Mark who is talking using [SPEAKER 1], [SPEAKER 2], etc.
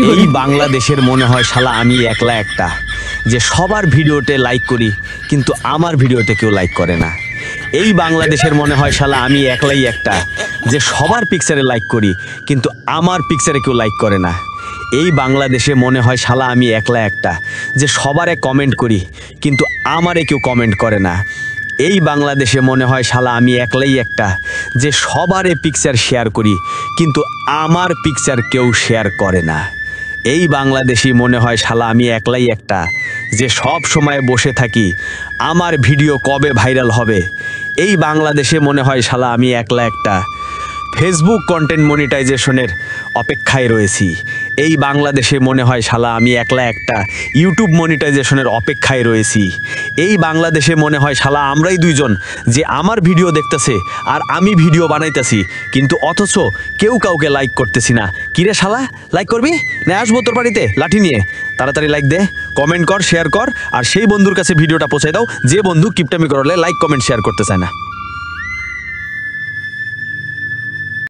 [SPEAKER 1] এই বাংলাদেশের মনে হয় শালা আমি একলা একটা যে সবার ভিডিওতে লাইক করি কিন্তু আমার ভিডিওতে কেউ লাইক করে না। এই বাংলাদেশের মনে হয় শালা আমি একলাই একটা যে সবার পিকচারে লাইক করি কিন্তু আমার পিকচারে কেউ লাইক করে না। এই বাংলাদেশে মনে হয় শালা আমি একলা একটা যে সবারে কমেন্ট করি কিন্তু আমারে কেউ কমেন্ট করে না। এই বাংলাদেশে মনে হয় শালা আমি একলাই একটা যে সবারে পিকচার শেয়ার করি কিন্তু আমার পিকচার কেউ শেয়ার করে না। এই বাংলাদেশি মনে হয় শালা আমি একলাই একটা যে সব সময় বসে থাকি আমার ভিডিও কবে ভাইরাল হবে। এই বাংলাদেশে মনে হয় শালা আমি একলা একটা ফেসবুক কন্টেন্ট মনিটাইজেশনের অপেক্ষায় রয়েছি। এই বাংলাদেশে মনে হয় শালা আমি একলা একটা ইউটিউব মনিটাইজেশনের অপেক্ষায় রয়েছি। এই বাংলাদেশে মনে হয় শালা আমরাই দুইজন যে আমার ভিডিও দেখতেছে আর আমি ভিডিও বানাইতেছি কিন্তু অথচ কেউ কাউকে লাইক করতেছি না। কিরে শালা লাইক করবি না আসবো তোর বাড়িতে লাঠি নিয়ে? তাড়াতাড়ি লাইক দে, কমেন্ট কর, শেয়ার কর আর সেই বন্ধুর কাছে ভিডিওটা পৌঁছে দাও যে বন্ধু কিপটামি করলে লাইক কমেন্ট শেয়ার করতে চায় না।